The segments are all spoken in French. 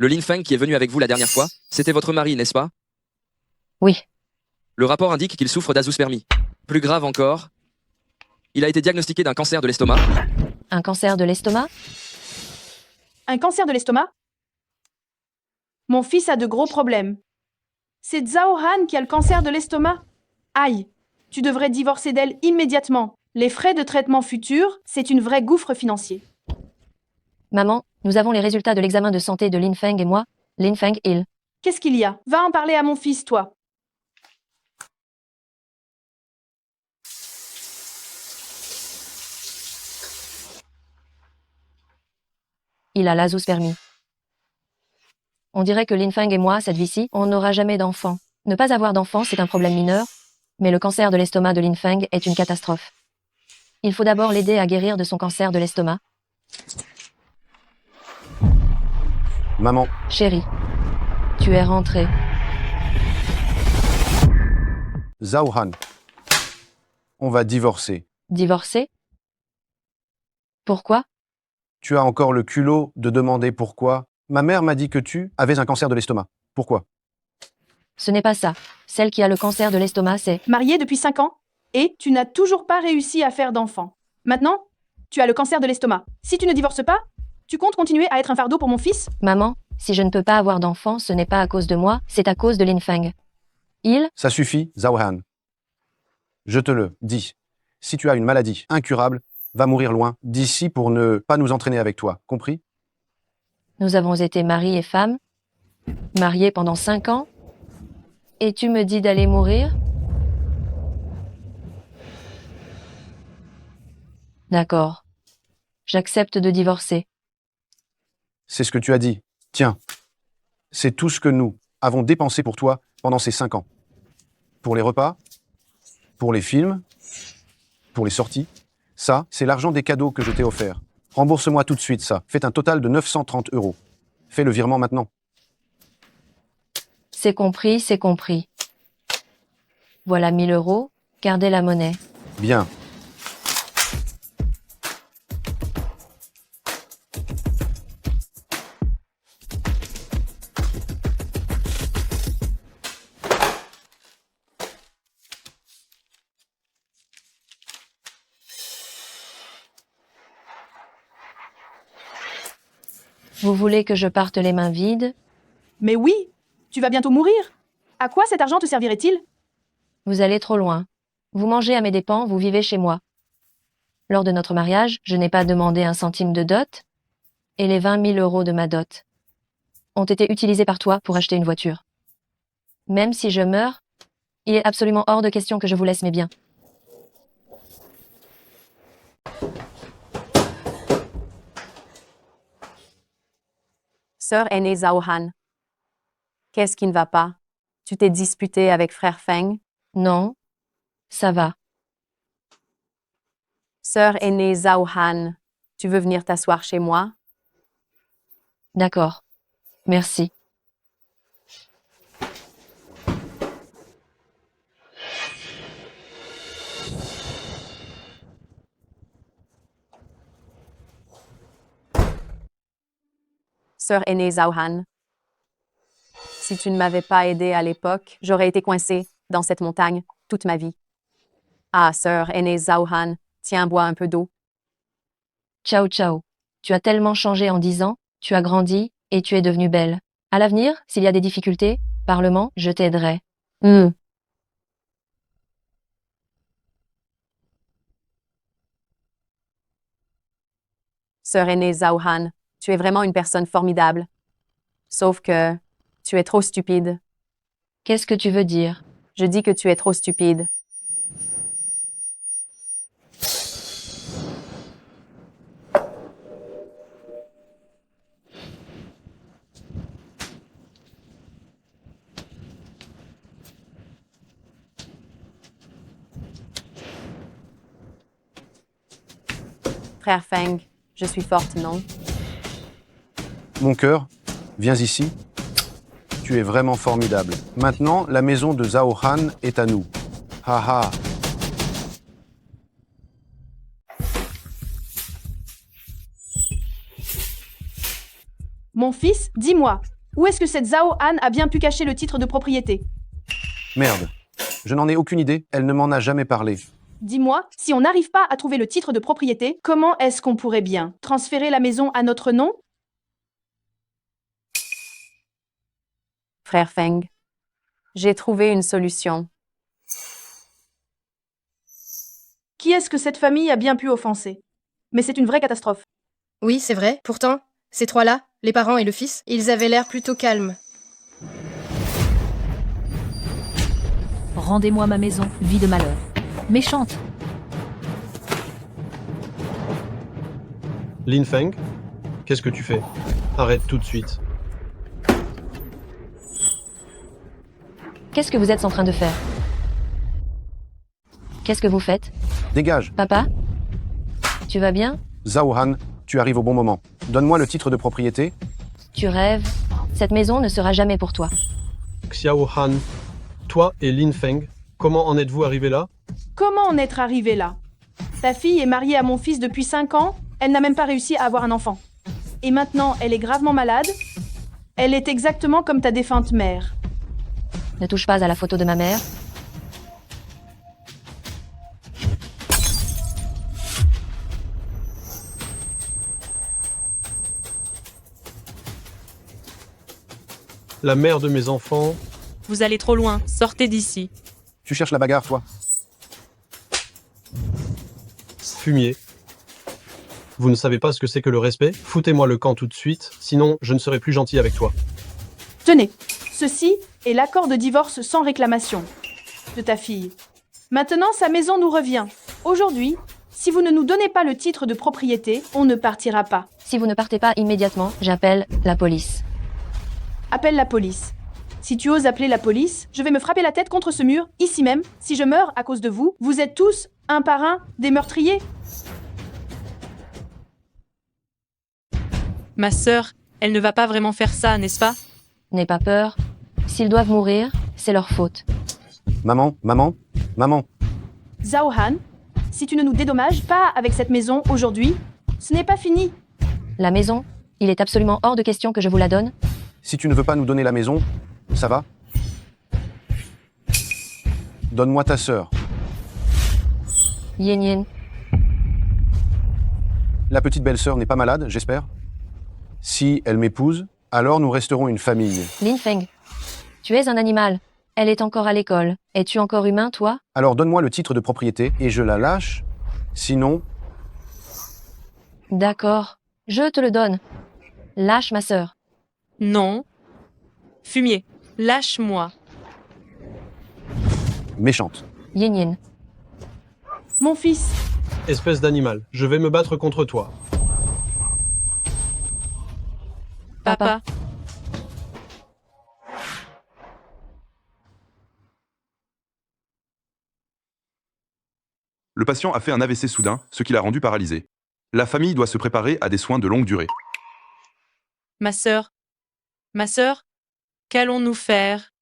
Le Lin Feng qui est venu avec vous la dernière fois, c'était votre mari, n'est-ce pas? Oui. Le rapport indique qu'il souffre d'azoospermie. Plus grave encore, il a été diagnostiqué d'un cancer de l'estomac. Un cancer de l'estomac? Un cancer de l'estomac? Mon fils a de gros problèmes. C'est Zhao Han qui a le cancer de l'estomac? Aïe, tu devrais divorcer d'elle immédiatement. Les frais de traitement futurs, c'est une vraie gouffre financier. Maman, nous avons les résultats de l'examen de santé de Lin Feng et moi. Lin Feng, il. Qu'est-ce qu'il y a? Va en parler à mon fils, toi. Il a l'azoospermie. On dirait que Lin Feng et moi, cette vie-ci, on n'aura jamais d'enfant. Ne pas avoir d'enfant, c'est un problème mineur, mais le cancer de l'estomac de Lin Feng est une catastrophe. Il faut d'abord l'aider à guérir de son cancer de l'estomac. Maman, Chérie, tu es rentrée. Zhao Han. On va divorcer. Divorcée? Pourquoi? Tu as encore le culot de demander pourquoi. Ma mère m'a dit que tu avais un cancer de l'estomac. Pourquoi? Ce n'est pas ça. Celle qui a le cancer de l'estomac, c'est... Marié depuis 5 ans, et tu n'as toujours pas réussi à faire d'enfant. Maintenant, tu as le cancer de l'estomac. Si tu ne divorces pas, tu comptes continuer à être un fardeau pour mon fils? Maman, si je ne peux pas avoir d'enfant, ce n'est pas à cause de moi, c'est à cause de Lin Feng. Il... Ça suffit, Zhao Han. Je te le dis. Si tu as une maladie incurable, va mourir loin d'ici pour ne pas nous entraîner avec toi. Compris? Nous avons été mari et femme, mariés pendant 5 ans, et tu me dis d'aller mourir? D'accord. J'accepte de divorcer. C'est ce que tu as dit. Tiens. C'est tout ce que nous avons dépensé pour toi pendant ces 5 ans. Pour les repas, pour les films, pour les sorties. Ça, c'est l'argent des cadeaux que je t'ai offert. Rembourse-moi tout de suite ça. Faites un total de 930 €. Fais le virement maintenant. C'est compris, c'est compris. Voilà 1000 €, gardez la monnaie. Bien. Vous voulez que je parte les mains vides? Mais oui, tu vas bientôt mourir. À quoi cet argent te servirait-il? Vous allez trop loin. Vous mangez à mes dépens, vous vivez chez moi. Lors de notre mariage, je n'ai pas demandé un centime de dot, et les 20 000 € de ma dot ont été utilisés par toi pour acheter une voiture. Même si je meurs, il est absolument hors de question que je vous laisse mes biens. Sœur aînée Zhao Han. Qu'est-ce qui ne va pas? Tu t'es disputé avec frère Feng? Non, ça va. Sœur aînée Zhao Han, tu veux venir t'asseoir chez moi? D'accord. Merci. Sœur aînée Zhao Han. Si tu ne m'avais pas aidé à l'époque, j'aurais été coincée dans cette montagne toute ma vie. Ah, sœur aînée Zhao Han, tiens, bois un peu d'eau. Ciao ciao. Tu as tellement changé en 10 ans, tu as grandi, et tu es devenue belle. À l'avenir, s'il y a des difficultés, Parlement, je t'aiderai. Sœur aînée Zhao Han, tu es vraiment une personne formidable. Sauf que tu es trop stupide. Qu'est-ce que tu veux dire? Je dis que tu es trop stupide. Frère Feng, je suis forte, non? Mon cœur, viens ici. Tu es vraiment formidable. Maintenant, la maison de Zhao Han est à nous. Haha. Mon fils, dis-moi, où est-ce que cette Zhao Han a bien pu cacher le titre de propriété? Merde. Je n'en ai aucune idée, elle ne m'en a jamais parlé. Dis-moi, si on n'arrive pas à trouver le titre de propriété, comment est-ce qu'on pourrait bien transférer la maison à notre nom? Frère Feng. J'ai trouvé une solution. Qui est-ce que cette famille a bien pu offenser? Mais c'est une vraie catastrophe. Oui, c'est vrai. Pourtant, ces trois-là, les parents et le fils, ils avaient l'air plutôt calmes. Rendez-moi ma maison, vie de malheur. Méchante. Lin Feng, qu'est-ce que tu fais? Arrête tout de suite. Qu'est-ce que vous êtes en train de faire? Qu'est-ce que vous faites? Dégage. Papa? Tu vas bien? Zhao Han, tu arrives au bon moment. Donne-moi le titre de propriété. Tu rêves? Cette maison ne sera jamais pour toi. Xiao Han, toi et Lin Feng, comment en êtes-vous arrivés là? Comment en être arrivé là? Ta fille est mariée à mon fils depuis 5 ans, elle n'a même pas réussi à avoir un enfant. Et maintenant, elle est gravement malade? Elle est exactement comme ta défunte mère. Ne touche pas à la photo de ma mère. La mère de mes enfants, Vous allez trop loin, sortez d'ici. Tu cherches la bagarre, toi? fumier. Vous ne savez pas ce que c'est que le respect? Foutez-moi le camp tout de suite, sinon je ne serai plus gentil avec toi. Tenez, ceci est l'accord de divorce sans réclamation de ta fille. Maintenant, sa maison nous revient. Aujourd'hui, si vous ne nous donnez pas le titre de propriété, on ne partira pas. Si vous ne partez pas immédiatement, j'appelle la police. Appelle la police. Si tu oses appeler la police, je vais me frapper la tête contre ce mur, ici même. Si je meurs à cause de vous, vous êtes tous, un par un, des meurtriers. Ma sœur, elle ne va pas vraiment faire ça, n'est-ce pas? N'aie pas peur. S'ils doivent mourir, c'est leur faute. Maman, maman, maman. Zhao Han, si tu ne nous dédommages pas avec cette maison aujourd'hui, ce n'est pas fini. La maison, il est absolument hors de question que je vous la donne. Si tu ne veux pas nous donner la maison, ça va? Donne-moi ta sœur. Yin yin. La petite belle-sœur n'est pas malade, j'espère? Si elle m'épouse, alors nous resterons une famille. Lin Feng. Tu es un animal. Elle est encore à l'école. Es-tu encore humain, toi? Alors donne-moi le titre de propriété et je la lâche. Sinon, D'accord. Je te le donne. Lâche ma sœur. Non. Fumier, lâche-moi. méchante. Yin yin. Mon fils, Espèce d'animal, je vais me battre contre toi. Papa. Le patient a fait un AVC soudain, ce qui l'a rendu paralysé. La famille doit se préparer à des soins de longue durée. Ma sœur, qu'allons-nous faire?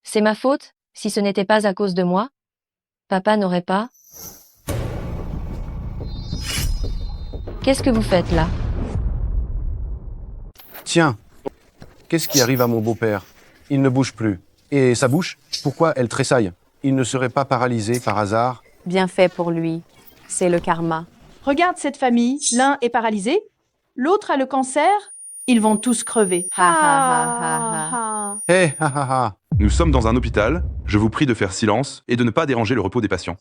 C'est ma faute, si ce n'était pas à cause de moi. Papa n'aurait pas. Qu'est-ce que vous faites là? Tiens, qu'est-ce qui arrive à mon beau-père? Il ne bouge plus. Et sa bouche, pourquoi elle tressaille? Il ne serait pas paralysé par hasard? Bien fait pour lui. C'est le karma. regarde cette famille. L'un est paralysé, l'autre a le cancer. Ils vont tous crever. Ha, ha, ha, ha, ha. Hé, ha ha ha. Nous sommes dans un hôpital, je vous prie de faire silence et de ne pas déranger le repos des patients.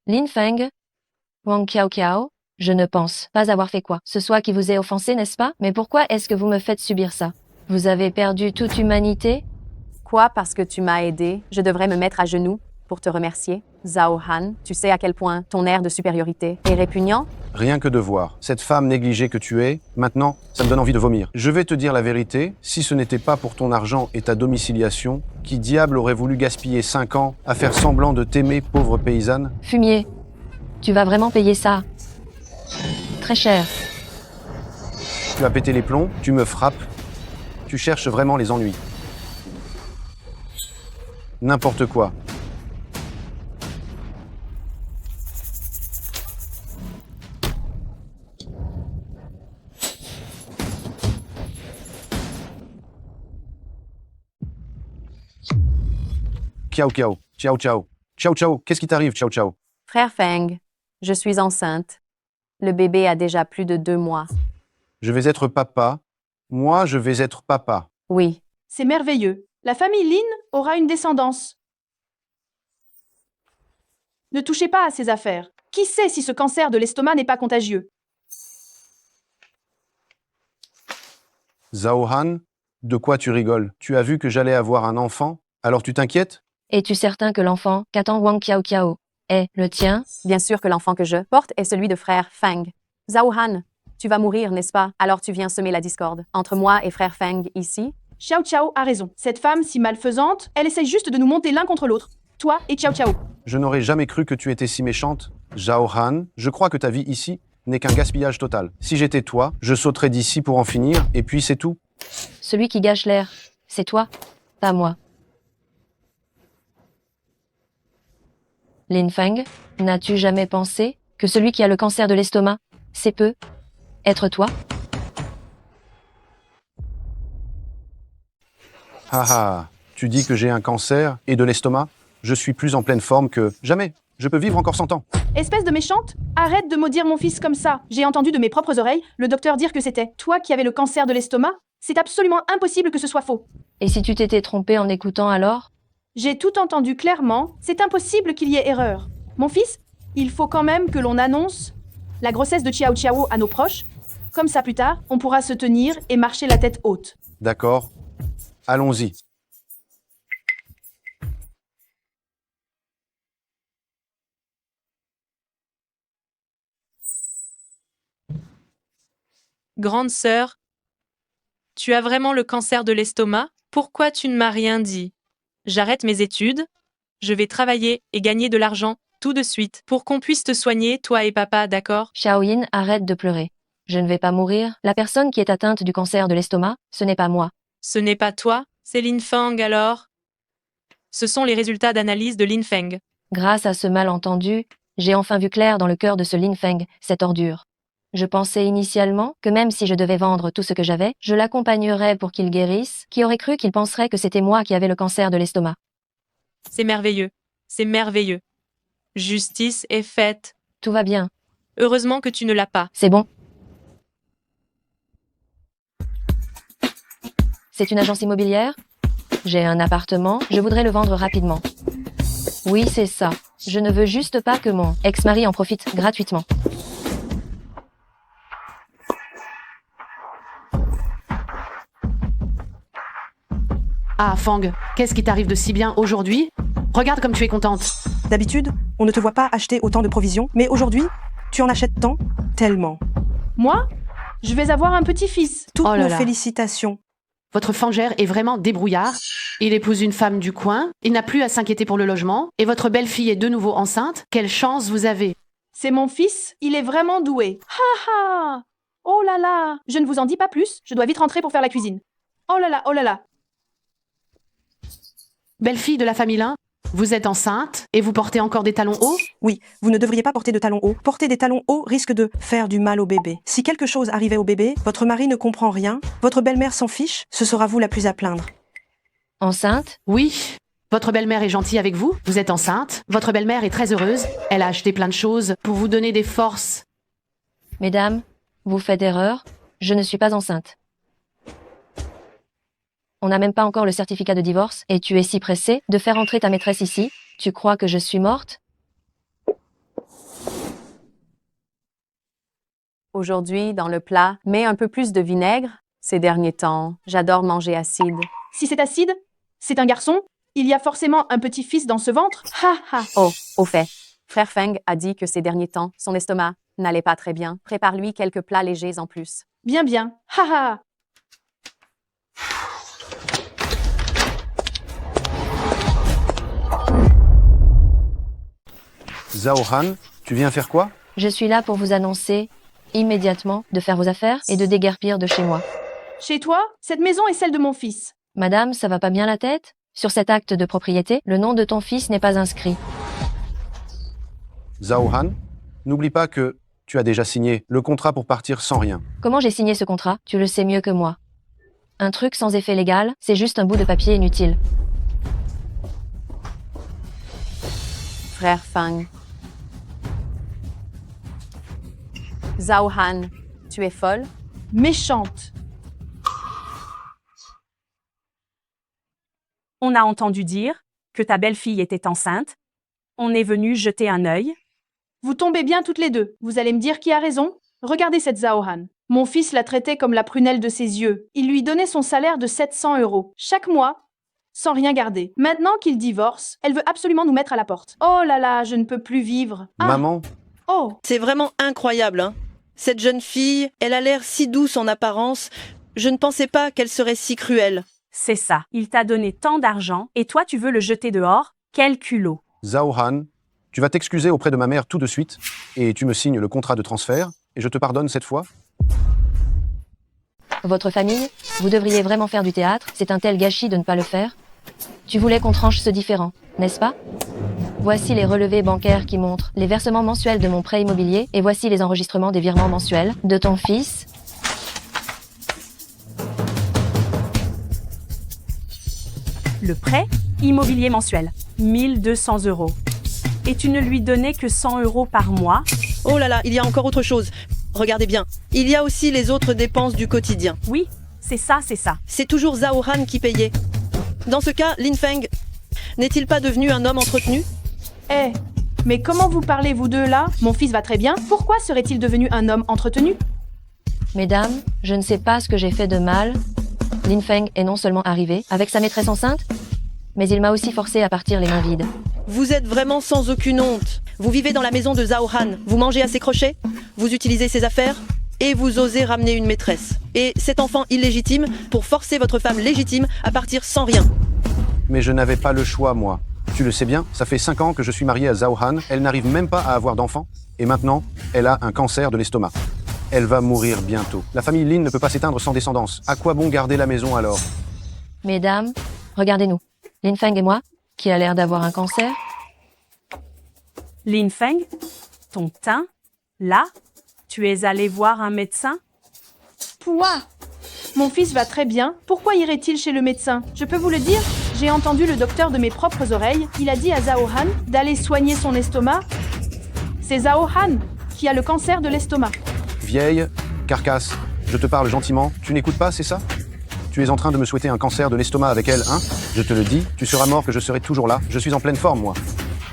Lin Feng? Wang Kiao Kiao? Je ne pense pas avoir fait quoi. Ce soit qui vous ait offensé, n'est-ce pas? Mais pourquoi est-ce que vous me faites subir ça? Vous avez perdu toute humanité? Quoi, parce que tu m'as aidé, je devrais me mettre à genoux pour te remercier? Zhao Han, tu sais à quel point ton air de supériorité est répugnant? Rien que de voir cette femme négligée que tu es, maintenant, ça me donne envie de vomir. Je vais te dire la vérité, si ce n'était pas pour ton argent et ta domiciliation, qui diable aurait voulu gaspiller 5 ans à faire semblant de t'aimer, pauvre paysanne? Fumier. Tu vas vraiment payer ça? Très cher. Tu as pété les plombs, tu me frappes, tu cherches vraiment les ennuis. N'importe quoi. Ciao Ciao. Ciao Ciao. Ciao Ciao. Qu'est-ce qui t'arrive, Ciao Ciao? Frère Feng, je suis enceinte. Le bébé a déjà plus de 2 mois. Je vais être papa. Moi, je vais être papa. Oui, C'est merveilleux. La famille Lin aura une descendance. Ne touchez pas à ces affaires. Qui sait si ce cancer de l'estomac n'est pas contagieux? Zhao Han, de quoi tu rigoles? Tu as vu que j'allais avoir un enfant? Alors tu t'inquiètes? Es-tu certain que l'enfant qu'attend Wang Kiao Kiao est le tien? bien sûr que l'enfant que je porte est celui de frère Feng. Zhao Han, tu vas mourir, n'est-ce pas? Alors tu viens semer la discorde entre moi et frère Feng ici? Xiao Xiao a raison. Cette femme si malfaisante, elle essaye juste de nous monter l'un contre l'autre. Toi et Xiao Xiao. Je n'aurais jamais cru que tu étais si méchante. Zhao Han, je crois que ta vie ici n'est qu'un gaspillage total. Si j'étais toi, je sauterais d'ici pour en finir, et puis c'est tout. Celui qui gâche l'air, c'est toi, pas moi. Lin Feng, n'as-tu jamais pensé que celui qui a le cancer de l'estomac, c'est peut être toi? Haha, tu dis que j'ai un cancer et de l'estomac? Je suis plus en pleine forme que jamais. Je peux vivre encore 100 ans. Espèce de méchante, arrête de maudire mon fils comme ça. J'ai entendu de mes propres oreilles le docteur dire que c'était toi qui avais le cancer de l'estomac. C'est absolument impossible que ce soit faux. Et si tu t'étais trompé en écoutant alors? J'ai tout entendu clairement, c'est impossible qu'il y ait erreur. Mon fils, il faut quand même que l'on annonce la grossesse de Xiao Xiao à nos proches. Comme ça plus tard, on pourra se tenir et marcher la tête haute. D'accord. Allons-y. Grande sœur, tu as vraiment le cancer de l'estomac? Pourquoi tu ne m'as rien dit? J'arrête mes études, je vais travailler et gagner de l'argent tout de suite pour qu'on puisse te soigner, toi et papa, d'accord? Xiaoyin, arrête de pleurer. Je ne vais pas mourir. La personne qui est atteinte du cancer de l'estomac, ce n'est pas moi. Ce n'est pas toi, c'est Lin Feng alors? Ce sont les résultats d'analyse de Lin Feng. Grâce à ce malentendu, j'ai enfin vu clair dans le cœur de ce Lin Feng, cette ordure. Je pensais initialement que même si je devais vendre tout ce que j'avais, je l'accompagnerais pour qu'il guérisse. Qui aurait cru qu'il penserait que c'était moi qui avais le cancer de l'estomac? C'est merveilleux, c'est merveilleux. Justice est faite. Tout va bien. Heureusement que tu ne l'as pas. C'est bon. C'est une agence immobilière? J'ai un appartement, je voudrais le vendre rapidement. Oui, c'est ça. Je ne veux juste pas que mon ex-mari en profite gratuitement. Ah, Fang, qu'est-ce qui t'arrive de si bien aujourd'hui? Regarde comme tu es contente. D'habitude, on ne te voit pas acheter autant de provisions, mais aujourd'hui, tu en achètes tant, tellement. Moi, je vais avoir un petit-fils. Toutes Oh là nos là. félicitations. Votre Fangère est vraiment débrouillard. Il épouse une femme du coin, il n'a plus à s'inquiéter pour le logement, et votre belle-fille est de nouveau enceinte. Quelle chance vous avez! C'est mon fils, il est vraiment doué. Ha ha! Oh là là! Je ne vous en dis pas plus, je dois vite rentrer pour faire la cuisine. Oh là là, oh là là! Belle-fille de la famille Lin, vous êtes enceinte et vous portez encore des talons hauts? Oui, vous ne devriez pas porter de talons hauts. Porter des talons hauts risque de faire du mal au bébé. Si quelque chose arrivait au bébé, votre mari ne comprend rien, votre belle-mère s'en fiche, ce sera vous la plus à plaindre. Enceinte? Oui. Votre belle-mère est gentille avec vous, vous êtes enceinte, votre belle-mère est très heureuse, elle a acheté plein de choses pour vous donner des forces. Mesdames, vous faites erreur, je ne suis pas enceinte. On n'a même pas encore le certificat de divorce, et tu es si pressée de faire entrer ta maîtresse ici. Tu crois que je suis morte? Aujourd'hui, dans le plat, mets un peu plus de vinaigre. Ces derniers temps, j'adore manger acide. Si c'est acide, c'est un garçon, il y a forcément un petit-fils dans ce ventre. Ha ha! Oh, au fait, frère Feng a dit que ces derniers temps, son estomac n'allait pas très bien. Prépare-lui quelques plats légers en plus. Bien bien. Ha ha! Zhao Han, tu viens faire quoi? Je suis là pour vous annoncer, immédiatement, de faire vos affaires et de déguerpir de chez moi. Chez toi, cette maison est celle de mon fils. Madame, ça va pas bien la tête? Sur cet acte de propriété, le nom de ton fils n'est pas inscrit. Zhao Han, n'oublie pas que tu as déjà signé le contrat pour partir sans rien. Comment j'ai signé ce contrat? Tu le sais mieux que moi. Un truc sans effet légal, c'est juste un bout de papier inutile. frère Feng. Zhao Han, tu es folle? Méchante. On a entendu dire que ta belle-fille était enceinte. On est venu jeter un œil. Vous tombez bien toutes les deux. Vous allez me dire qui a raison? Regardez cette Zhao Han. Mon fils la traitait comme la prunelle de ses yeux. Il lui donnait son salaire de 700 € chaque mois, sans rien garder. Maintenant qu'il divorce, elle veut absolument nous mettre à la porte. Oh là là, je ne peux plus vivre. Ah. Maman, Oh, C'est vraiment incroyable, hein. Cette jeune fille, elle a l'air si douce en apparence. Je ne pensais pas qu'elle serait si cruelle. C'est ça. Il t'a donné tant d'argent et toi tu veux le jeter dehors? Quel culot. Zhao Han, tu vas t'excuser auprès de ma mère tout de suite et tu me signes le contrat de transfert et je te pardonne cette fois. Votre famille, vous devriez vraiment faire du théâtre, c'est un tel gâchis de ne pas le faire. Tu voulais qu'on tranche ce différend, n'est-ce pas? Voici les relevés bancaires qui montrent les versements mensuels de mon prêt immobilier et voici les enregistrements des virements mensuels de ton fils. Le prêt immobilier mensuel, 1200 €. Et tu ne lui donnais que 100 € par mois? Oh là là, il y a encore autre chose. Regardez bien. Il y a aussi les autres dépenses du quotidien. Oui, c'est ça, c'est ça. C'est toujours Zhao Han qui payait. Dans ce cas, Lin Feng n'est-il pas devenu un homme entretenu? Eh, mais comment vous parlez vous deux là? Mon fils va très bien. Pourquoi serait-il devenu un homme entretenu? Mesdames, je ne sais pas ce que j'ai fait de mal. Lin Feng est non seulement arrivé avec sa maîtresse enceinte, mais il m'a aussi forcé à partir les mains vides. Vous êtes vraiment sans aucune honte. Vous vivez dans la maison de Zhao Han. Vous mangez à ses crochets. Vous utilisez ses affaires. Et vous osez ramener une maîtresse. Et cet enfant illégitime pour forcer votre femme légitime à partir sans rien. Mais je n'avais pas le choix, moi. Tu le sais bien, ça fait 5 ans que je suis marié à Zhao Han. Elle n'arrive même pas à avoir d'enfant. Et maintenant, elle a un cancer de l'estomac. Elle va mourir bientôt. La famille Lin ne peut pas s'éteindre sans descendance. À quoi bon garder la maison alors? Mesdames, regardez-nous. Lin Feng et moi, qui a l'air d'avoir un cancer. Lin Feng, ton teint, là, tu es allé voir un médecin? Pouah! Mon fils va très bien. Pourquoi irait-il chez le médecin? Je peux vous le dire? J'ai entendu le docteur de mes propres oreilles. Il a dit à Zhao Han d'aller soigner son estomac. C'est Zhao Han qui a le cancer de l'estomac. Vieille, carcasse, je te parle gentiment. Tu n'écoutes pas, c'est ça? Tu es en train de me souhaiter un cancer de l'estomac avec elle, hein? Je te le dis, tu seras mort que je serai toujours là. Je suis en pleine forme, moi.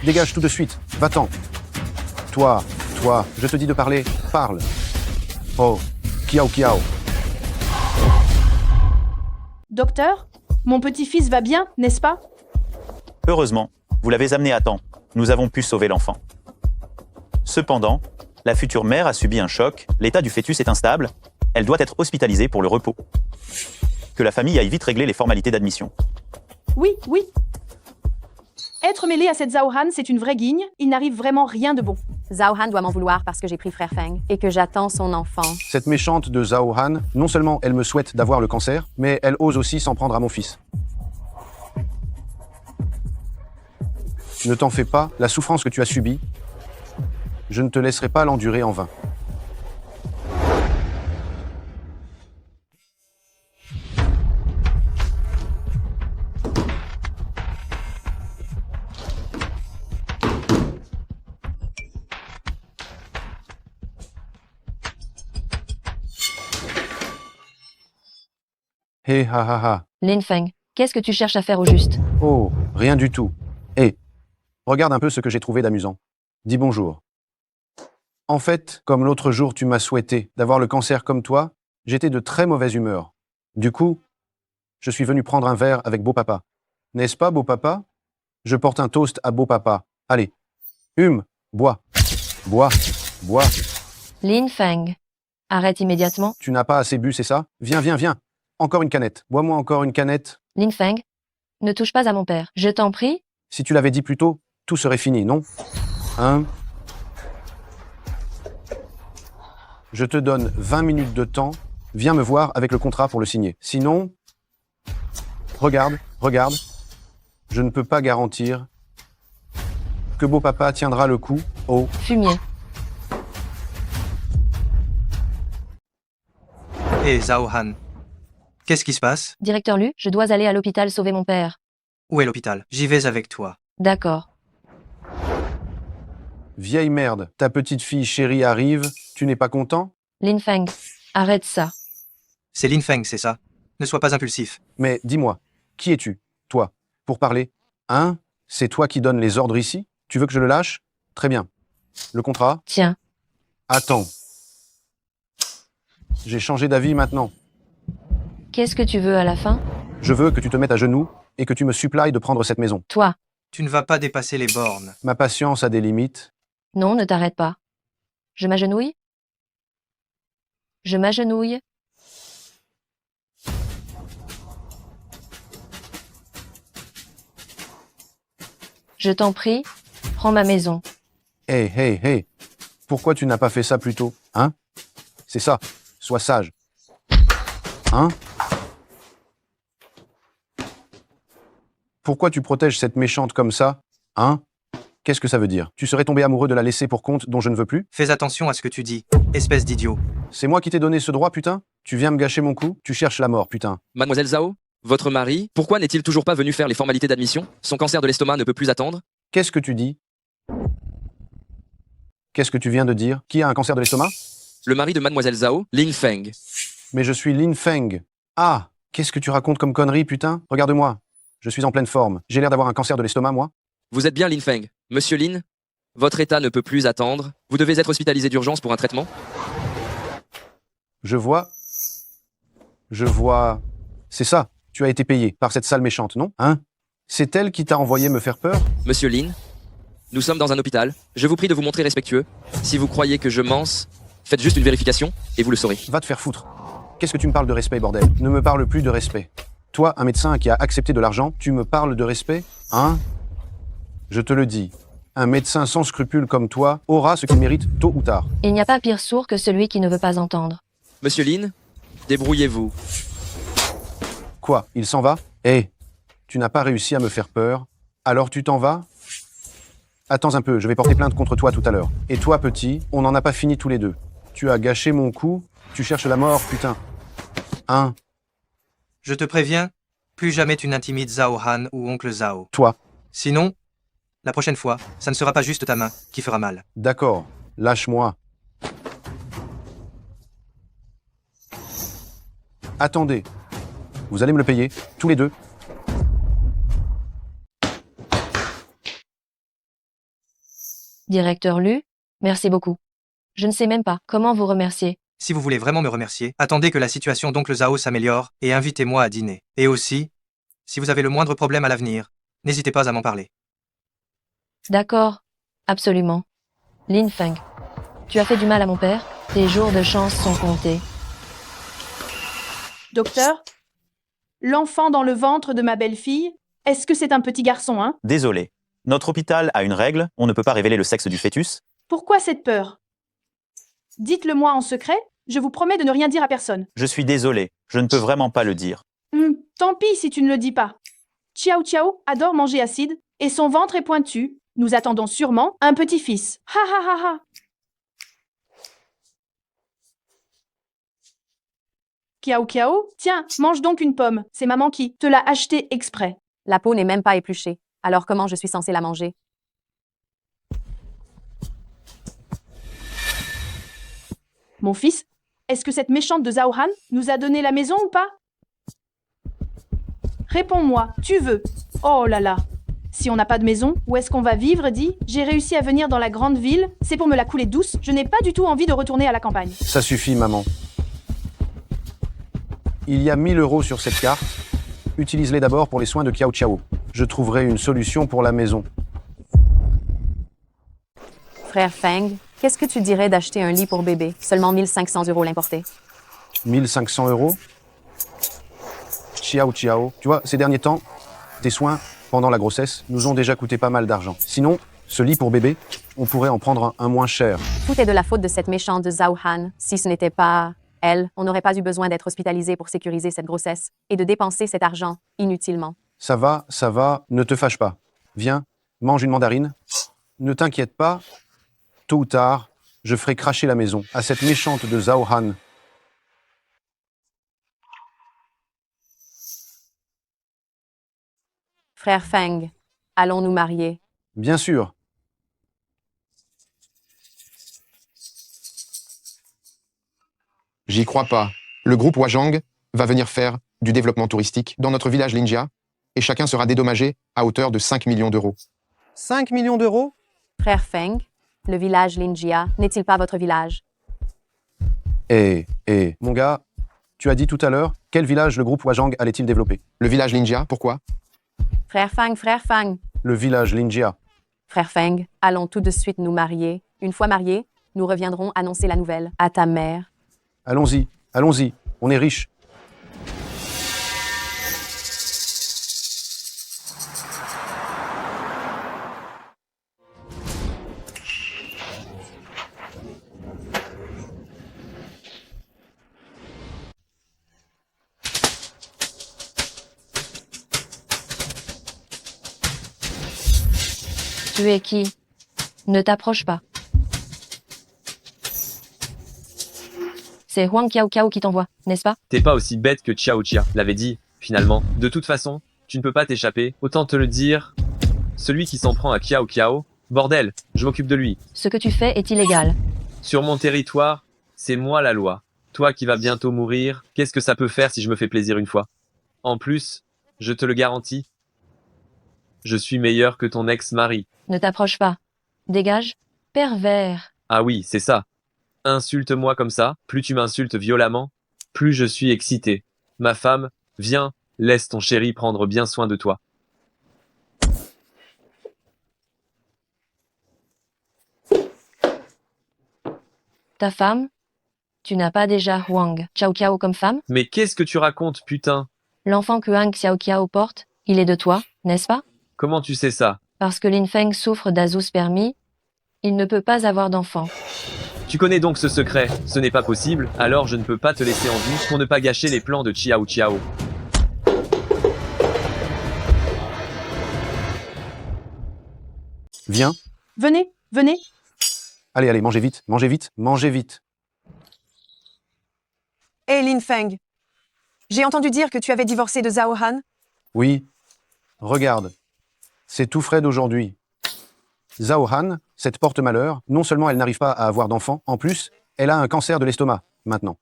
Dégage tout de suite. Va-t'en. Toi, je te dis de parler. Parle. Oh, kiao kiao. Docteur, mon petit-fils va bien, n'est-ce pas? Heureusement, vous l'avez amené à temps. Nous avons pu sauver l'enfant. Cependant, la future mère a subi un choc, l'état du fœtus est instable, elle doit être hospitalisée pour le repos. Que la famille aille vite régler les formalités d'admission. Oui. Être mêlé à cette Zhao Han, c'est une vraie guigne. Il n'arrive vraiment rien de bon. Zhao Han doit m'en vouloir parce que j'ai pris frère Feng et que j'attends son enfant. Cette méchante de Zhao Han, non seulement elle me souhaite d'avoir le cancer, mais elle ose aussi s'en prendre à mon fils. Ne t'en fais pas, la souffrance que tu as subie, je ne te laisserai pas l'endurer en vain. Hé, ha ha ha. Lin Feng, qu'est-ce que tu cherches à faire au juste? Oh, rien du tout. Hé, regarde un peu ce que j'ai trouvé d'amusant. Dis bonjour. En fait, comme l'autre jour tu m'as souhaité d'avoir le cancer comme toi, j'étais de très mauvaise humeur. Du coup, je suis venu prendre un verre avec beau papa. N'est-ce pas, beau papa? Je porte un toast à beau papa. Allez, bois. Bois. Lin Feng, arrête immédiatement. Tu n'as pas assez bu, c'est ça? Viens. Encore une canette. Bois-moi encore une canette. Lin Feng, ne touche pas à mon père. Je t'en prie. Si tu l'avais dit plus tôt, tout serait fini, non? Hein? Je te donne 20 minutes de temps. Viens me voir avec le contrat pour le signer. Sinon, regarde. Je ne peux pas garantir que beau papa tiendra le coup au fumier. Hé, Zhao Han. Qu'est-ce qui se passe? Directeur Lu, je dois aller à l'hôpital sauver mon père. Où est l'hôpital? J'y vais avec toi. D'accord. Vieille merde, ta petite fille chérie arrive, tu n'es pas content? Lin Feng, arrête ça. C'est Lin Feng, c'est ça? Ne sois pas impulsif. Mais dis-moi, qui es-tu, toi, pour parler? Hein? C'est toi qui donnes les ordres ici? Tu veux que je le lâche? Très bien. Le contrat? Tiens. Attends. J'ai changé d'avis maintenant. Qu'est-ce que tu veux à la fin? Je veux que tu te mettes à genoux et que tu me supplies de prendre cette maison. Toi. Tu ne vas pas dépasser les bornes. Ma patience a des limites. Non, ne t'arrête pas. Je m'agenouille? Je m'agenouille? Je t'en prie, prends ma maison. Hey, hey, hey. Pourquoi tu n'as pas fait ça plus tôt? Hein? C'est ça. Sois sage. Hein? Pourquoi tu protèges cette méchante comme ça? Hein? Qu'est-ce que ça veut dire? Tu serais tombé amoureux de la laisser pour compte dont je ne veux plus? Fais attention à ce que tu dis, espèce d'idiot. C'est moi qui t'ai donné ce droit, putain? Tu viens me gâcher mon coup? Tu cherches la mort, putain. Mademoiselle Zhao, votre mari, pourquoi n'est-il toujours pas venu faire les formalités d'admission? Son cancer de l'estomac ne peut plus attendre? Qu'est-ce que tu dis? Qu'est-ce que tu viens de dire? Qui a un cancer de l'estomac? Le mari de Mademoiselle Zhao, Lin Feng. Mais je suis Lin Feng. Ah! Qu'est-ce que tu racontes comme connerie, putain? Regarde-moi. Je suis en pleine forme. J'ai l'air d'avoir un cancer de l'estomac, moi? Vous êtes bien Lin Feng. Monsieur Lin, votre état ne peut plus attendre. Vous devez être hospitalisé d'urgence pour un traitement. Je vois. C'est ça. Tu as été payé par cette sale méchante, non? Hein? C'est elle qui t'a envoyé me faire peur? Monsieur Lin, nous sommes dans un hôpital. Je vous prie de vous montrer respectueux. Si vous croyez que je mens, faites juste une vérification et vous le saurez. Va te faire foutre. Qu'est-ce que tu me parles de respect, bordel? Ne me parle plus de respect. Toi, un médecin qui a accepté de l'argent, tu me parles de respect? Hein? Je te le dis. Un médecin sans scrupules comme toi aura ce qu'il mérite tôt ou tard. Il n'y a pas pire sourd que celui qui ne veut pas entendre. Monsieur Lin, débrouillez-vous. Quoi? Il s'en va? Hé, tu n'as pas réussi à me faire peur. Alors tu t'en vas? Attends un peu, je vais porter plainte contre toi tout à l'heure. Et toi, petit, on n'en a pas fini tous les deux. Tu as gâché mon coup? Tu cherches la mort, putain. Hein? Je te préviens, plus jamais tu n'intimides Zhao Han ou oncle Zhao. Toi. Sinon, la prochaine fois, ça ne sera pas juste ta main qui fera mal. D'accord, lâche-moi. Attendez. Vous allez me le payer, tous les deux. Directeur Lu, merci beaucoup. Je ne sais même pas comment vous remercier. Si vous voulez vraiment me remercier, attendez que la situation d'oncle Zhao s'améliore et invitez-moi à dîner. Et aussi, si vous avez le moindre problème à l'avenir, n'hésitez pas à m'en parler. D'accord, absolument. Lin Feng, tu as fait du mal à mon père, tes jours de chance sont comptés. Docteur, l'enfant dans le ventre de ma belle-fille, est-ce que c'est un petit garçon, hein? Désolé. Notre hôpital a une règle, on ne peut pas révéler le sexe du fœtus. Pourquoi cette peur? Dites-le-moi en secret, je vous promets de ne rien dire à personne. Je suis désolé, je ne peux vraiment pas le dire. Tant pis si tu ne le dis pas. Ciao Ciao adore manger acide, et son ventre est pointu. Nous attendons sûrement un petit-fils. Ha ha ha ha. Kiao Kiao, tiens, mange donc une pomme. C'est maman qui te l'a achetée exprès. La peau n'est même pas épluchée. Alors comment je suis censée la manger? Mon fils, est-ce que cette méchante de Zhao Han nous a donné la maison ou pas? Réponds-moi, tu veux. Oh là là. Si on n'a pas de maison, où est-ce qu'on va vivre, dis? J'ai réussi à venir dans la grande ville, c'est pour me la couler douce, je n'ai pas du tout envie de retourner à la campagne. Ça suffit, maman. Il y a 1000 € sur cette carte. Utilise-les d'abord pour les soins de Kiao Chiao. Je trouverai une solution pour la maison. Frère Feng, qu'est-ce que tu dirais d'acheter un lit pour bébé? Seulement 1500 € l'importer. 1500 €? Chiao Chiao. Tu vois, ces derniers temps, tes soins pendant la grossesse nous ont déjà coûté pas mal d'argent. Sinon, ce lit pour bébé, on pourrait en prendre un moins cher. Tout est de la faute de cette méchante de Zhao Han. Si ce n'était pas elle, on n'aurait pas eu besoin d'être hospitalisé pour sécuriser cette grossesse et de dépenser cet argent inutilement. Ça va, ne te fâche pas. Viens, mange une mandarine. Ne t'inquiète pas, tôt ou tard, je ferai cracher la maison à cette méchante de Zhao Han. Frère Feng, allons nous marier? Bien sûr. J'y crois pas. Le groupe Wajang va venir faire du développement touristique dans notre village Linjia et chacun sera dédommagé à hauteur de 5 millions d'euros. 5 millions d'euros? Frère Feng, le village Linjia n'est-il pas votre village? Mon gars, tu as dit tout à l'heure, quel village le groupe Wajang allait-il développer? Le village Linjia, pourquoi? Frère Feng. Le village Linjia. Frère Feng, allons tout de suite nous marier. Une fois mariés, nous reviendrons annoncer la nouvelle à ta mère. Allons-y, allons-y, on est riches. Tu es qui? Ne t'approche pas. C'est Huang Kiao Kiao qui t'envoie, n'est-ce pas? T'es pas aussi bête que Xiao Chia l'avait dit, finalement. De toute façon, tu ne peux pas t'échapper, autant te le dire. Celui qui s'en prend à Kiao Kiao, bordel, je m'occupe de lui. Ce que tu fais est illégal. Sur mon territoire, c'est moi la loi. Toi qui vas bientôt mourir, qu'est-ce que ça peut faire si je me fais plaisir une fois? En plus, je te le garantis, je suis meilleur que ton ex-mari. Ne t'approche pas. Dégage, pervers. Ah oui, c'est ça. Insulte-moi comme ça, plus tu m'insultes violemment, plus je suis excité. Ma femme, viens, laisse ton chéri prendre bien soin de toi. Ta femme? Tu n'as pas déjà Huang Xiao Kiao comme femme? Mais qu'est-ce que tu racontes, putain? L'enfant que Huang Xiao Kiao porte, il est de toi, n'est-ce pas? Comment tu sais ça? Parce que Lin Feng souffre d'azoospermie, il ne peut pas avoir d'enfant. Tu connais donc ce secret, ce n'est pas possible, alors je ne peux pas te laisser en vie pour ne pas gâcher les plans de Xiao Xiao. Viens. Venez, venez. Allez, allez, mangez vite, mangez vite, mangez vite. Hé, Lin Feng. J'ai entendu dire que tu avais divorcé de Zhao Han. Oui. Regarde. C'est tout frais d'aujourd'hui. Zhao Han, cette porte-malheur, non seulement elle n'arrive pas à avoir d'enfant, en plus, elle a un cancer de l'estomac, maintenant.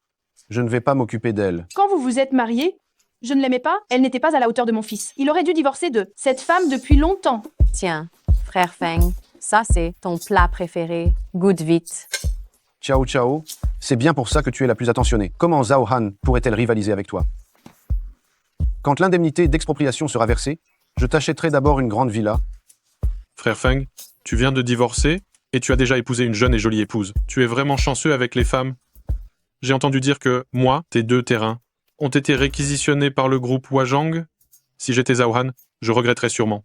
Je ne vais pas m'occuper d'elle. Quand vous vous êtes mariés, je ne l'aimais pas, elle n'était pas à la hauteur de mon fils. Il aurait dû divorcer de cette femme depuis longtemps. Tiens, frère Feng, ça c'est ton plat préféré. Goûte vite. Ciao Ciao, c'est bien pour ça que tu es la plus attentionnée. Comment Zhao Han pourrait-elle rivaliser avec toi? Quand l'indemnité d'expropriation sera versée, je t'achèterai d'abord une grande villa. Frère Feng, tu viens de divorcer et tu as déjà épousé une jeune et jolie épouse. Tu es vraiment chanceux avec les femmes. J'ai entendu dire que, moi, tes 2 terrains, ont été réquisitionnés par le groupe Wajang. Si j'étais Zhao Han, je regretterais sûrement.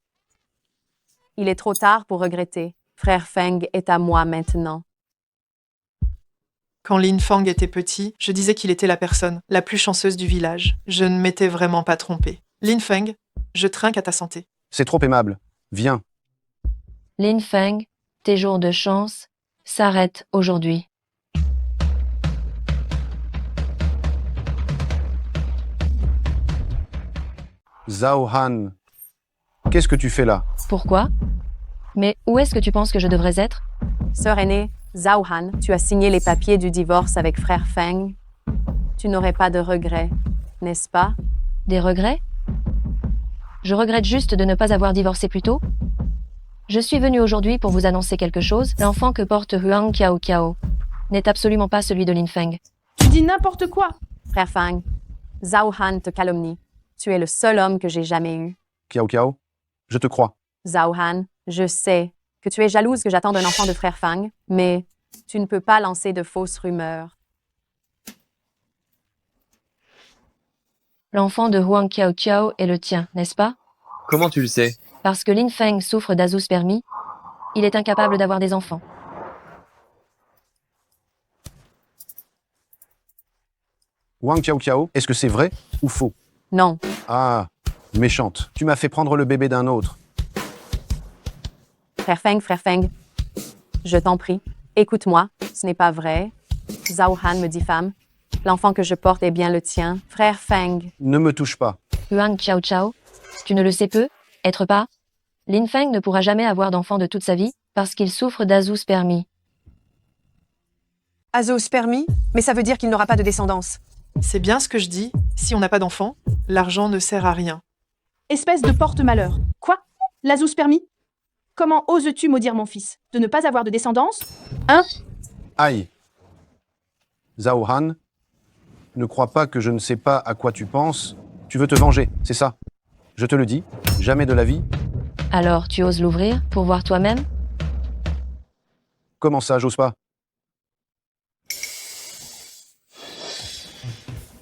Il est trop tard pour regretter. Frère Feng est à moi maintenant. Quand Lin Feng était petit, je disais qu'il était la personne la plus chanceuse du village. Je ne m'étais vraiment pas trompée. Lin Feng, je trinque à ta santé. C'est trop aimable. Viens. Lin Feng, tes jours de chance s'arrêtent aujourd'hui. Zhao Han, qu'est-ce que tu fais là? Pourquoi? Mais où est-ce que tu penses que je devrais être? Sœur aînée, Zhao Han, tu as signé les papiers du divorce avec frère Feng. Tu n'aurais pas de regrets, n'est-ce pas? Des regrets? Je regrette juste de ne pas avoir divorcé plus tôt. Je suis venue aujourd'hui pour vous annoncer quelque chose. L'enfant que porte Huang Kiao Kiao n'est absolument pas celui de Lin Feng. Tu dis n'importe quoi. Frère Feng, Zhao Han te calomnie. Tu es le seul homme que j'ai jamais eu. Kiao Kiao, je te crois. Zhao Han, je sais que tu es jalouse que j'attende un enfant de frère Feng, mais tu ne peux pas lancer de fausses rumeurs. L'enfant de Huang Kiao Kiao est le tien, n'est-ce pas? Comment tu le sais? Parce que Lin Feng souffre d'azoospermie, il est incapable d'avoir des enfants. Huang Kiao Kiao, est-ce que c'est vrai ou faux? Non. Ah, méchante. Tu m'as fait prendre le bébé d'un autre. Frère Feng, je t'en prie, écoute-moi, ce n'est pas vrai. Zhao Han me diffame. L'enfant que je porte est bien le tien. Frère Feng. Ne me touche pas. Huang Xiao Xiao, tu ne le sais peu, être pas? Lin Feng ne pourra jamais avoir d'enfant de toute sa vie, parce qu'il souffre d'azoospermie. Azoospermie? Mais ça veut dire qu'il n'aura pas de descendance. C'est bien ce que je dis. Si on n'a pas d'enfant, l'argent ne sert à rien. Espèce de porte-malheur. Quoi? L'azoospermie? Comment oses-tu maudire mon fils? De ne pas avoir de descendance? Hein? Aïe. Zhao Han, ne crois pas que je ne sais pas à quoi tu penses. Tu veux te venger, c'est ça? Je te le dis, jamais de la vie. Alors, tu oses l'ouvrir pour voir toi-même? Comment ça, j'ose pas?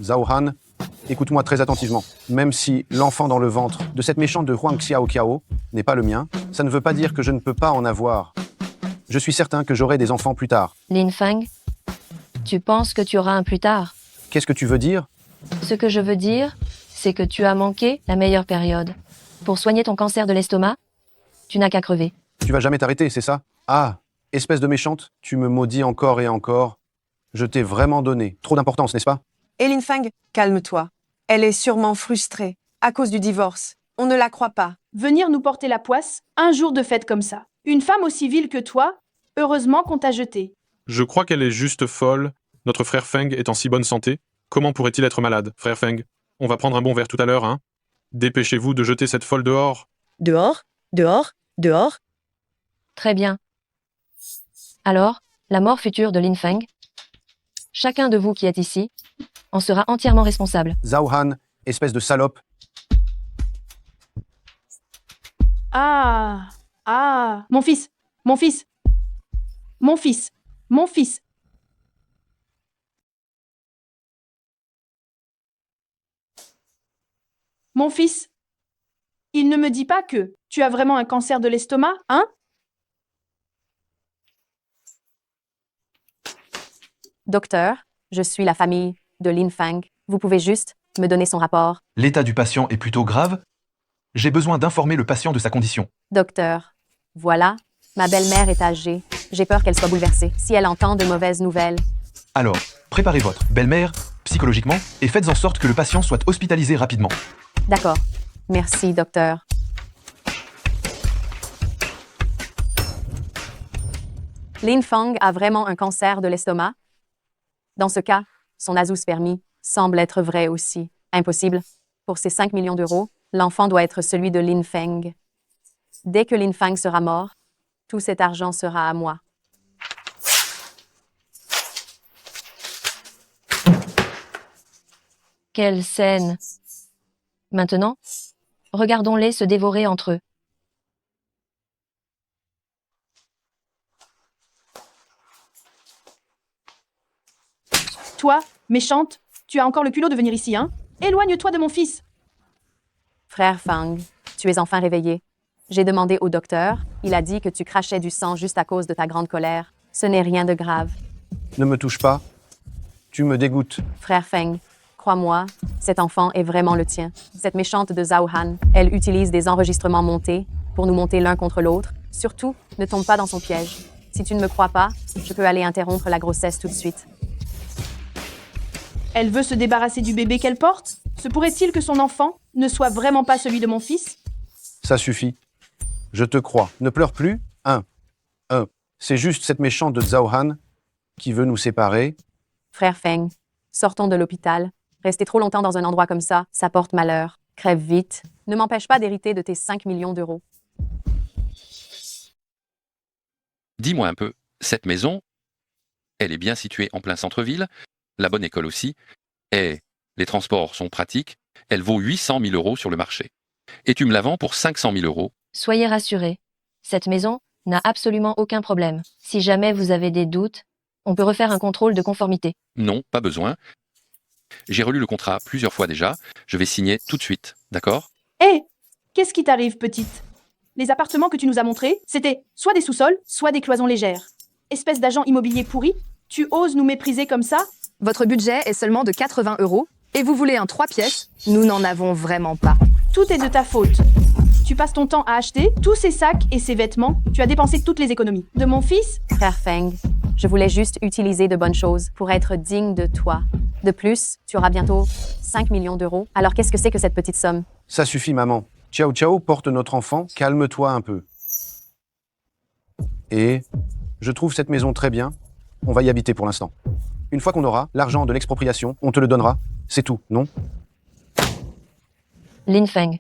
Zhao Han, écoute-moi très attentivement. Même si l'enfant dans le ventre de cette méchante de Huang Xiaoqiao n'est pas le mien, ça ne veut pas dire que je ne peux pas en avoir. Je suis certain que j'aurai des enfants plus tard. Lin Feng, tu penses que tu auras un plus tard? Qu'est-ce que tu veux dire? Ce que je veux dire, c'est que tu as manqué la meilleure période. Pour soigner ton cancer de l'estomac, tu n'as qu'à crever. Tu vas jamais t'arrêter, c'est ça? Ah, espèce de méchante, tu me maudis encore et encore. Je t'ai vraiment donné trop d'importance, n'est-ce pas? Et Lin Feng, calme-toi. Elle est sûrement frustrée à cause du divorce. On ne la croit pas. Venir nous porter la poisse un jour de fête comme ça. Une femme aussi vile que toi, heureusement qu'on t'a jeté. Je crois qu'elle est juste folle. Notre frère Feng est en si bonne santé. Comment pourrait-il être malade, frère Feng? On va prendre un bon verre tout à l'heure, hein? Dépêchez-vous de jeter cette folle dehors. Dehors, dehors, dehors. Très bien. Alors, la mort future de Lin Feng? Chacun de vous qui est ici en sera entièrement responsable. Zhao Han, espèce de salope. Ah, mon fils, mon fils, mon fils, mon fils. Mon fils, il ne me dit pas que tu as vraiment un cancer de l'estomac, hein? Docteur, je suis la famille de Lin Feng. Vous pouvez juste me donner son rapport. L'état du patient est plutôt grave. J'ai besoin d'informer le patient de sa condition. Docteur, voilà, ma belle-mère est âgée. J'ai peur qu'elle soit bouleversée si elle entend de mauvaises nouvelles. Alors, préparez votre belle-mère psychologiquement et faites en sorte que le patient soit hospitalisé rapidement. D'accord. Merci, docteur. Lin Feng a vraiment un cancer de l'estomac? Dans ce cas, son azoospermie semble être vrai aussi. Impossible. Pour ces 5 millions d'euros, l'enfant doit être celui de Lin Feng. Dès que Lin Feng sera mort, tout cet argent sera à moi. Quelle scène! Maintenant, regardons-les se dévorer entre eux. Toi, méchante, tu as encore le culot de venir ici, hein? Éloigne-toi de mon fils. Frère Feng, tu es enfin réveillé. J'ai demandé au docteur, il a dit que tu crachais du sang juste à cause de ta grande colère. Ce n'est rien de grave. Ne me touche pas. Tu me dégoûtes. Frère Feng, crois-moi, cet enfant est vraiment le tien. Cette méchante de Zhao Han, elle utilise des enregistrements montés pour nous monter l'un contre l'autre. Surtout, ne tombe pas dans son piège. Si tu ne me crois pas, je peux aller interrompre la grossesse tout de suite. Elle veut se débarrasser du bébé qu'elle porte? Se pourrait-il que son enfant ne soit vraiment pas celui de mon fils? Ça suffit. Je te crois. Ne pleure plus. C'est juste cette méchante de Zhao Han qui veut nous séparer. Frère Feng, sortons de l'hôpital. Rester trop longtemps dans un endroit comme ça porte malheur. Crève vite. Ne m'empêche pas d'hériter de tes 5 millions d'euros. Dis-moi un peu, cette maison, elle est bien située en plein centre-ville, la bonne école aussi, et les transports sont pratiques, elle vaut 800 000 euros sur le marché. Et tu me la vends pour 500 000 euros. Soyez rassurés, cette maison n'a absolument aucun problème. Si jamais vous avez des doutes, on peut refaire un contrôle de conformité. Non, pas besoin. J'ai relu le contrat plusieurs fois déjà, je vais signer tout de suite, d'accord? Hé, qu'est-ce qui t'arrive, petite? Les appartements que tu nous as montrés, c'était soit des sous-sols, soit des cloisons légères. Espèce d'agent immobilier pourri, tu oses nous mépriser comme ça? Votre budget est seulement de 80 € et vous voulez un 3 pièces? Nous n'en avons vraiment pas. Tout est de ta faute. Tu passes ton temps à acheter tous ces sacs et ces vêtements. Tu as dépensé toutes les économies. De mon fils? Frère Feng, je voulais juste utiliser de bonnes choses pour être digne de toi. De plus, tu auras bientôt 5 millions d'euros. Alors qu'est-ce que c'est que cette petite somme? Ça suffit, maman. Ciao Ciao porte notre enfant, calme-toi un peu. Et je trouve cette maison très bien. On va y habiter pour l'instant. Une fois qu'on aura l'argent de l'expropriation, on te le donnera. C'est tout, non? Lin Feng.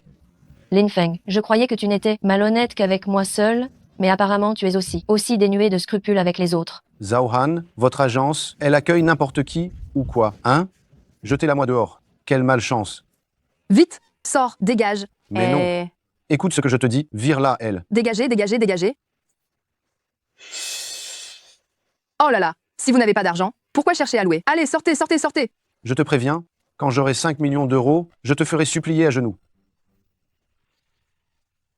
Lin Feng, je croyais que tu n'étais malhonnête qu'avec moi seul, mais apparemment tu es aussi dénué de scrupules avec les autres. Zhao Han, votre agence, elle accueille n'importe qui ou quoi, hein? Jetez-la moi dehors. Quelle malchance. Vite, sors, dégage. Mais non. Écoute ce que je te dis, vire-la, elle. Dégagez, dégagez, dégagez. Oh là là, si vous n'avez pas d'argent, pourquoi chercher à louer? Allez, sortez, sortez, sortez. Je te préviens, quand j'aurai 5 millions d'euros, je te ferai supplier à genoux.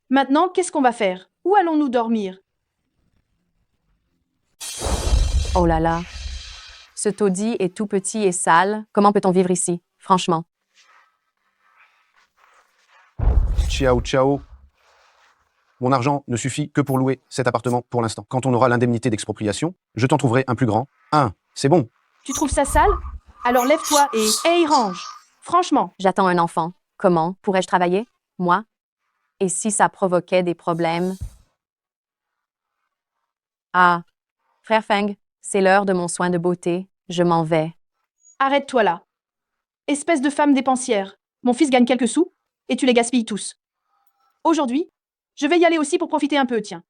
Maintenant, qu'est-ce qu'on va faire? Où allons-nous dormir? Oh là là. Ce taudis est tout petit et sale. Comment peut-on vivre ici, franchement? Ciao, ciao. Mon argent ne suffit que pour louer cet appartement pour l'instant. Quand on aura l'indemnité d'expropriation, je t'en trouverai un plus grand. C'est bon. Tu trouves ça sale? Alors lève-toi et... Hey, range! Franchement. J'attends un enfant. Comment pourrais-je travailler? Moi? Et si ça provoquait des problèmes? Ah, frère Feng, c'est l'heure de mon soin de beauté. Je m'en vais. Arrête-toi là. Espèce de femme dépensière. Mon fils gagne quelques sous, et tu les gaspilles tous. Aujourd'hui, je vais y aller aussi pour profiter un peu, tiens.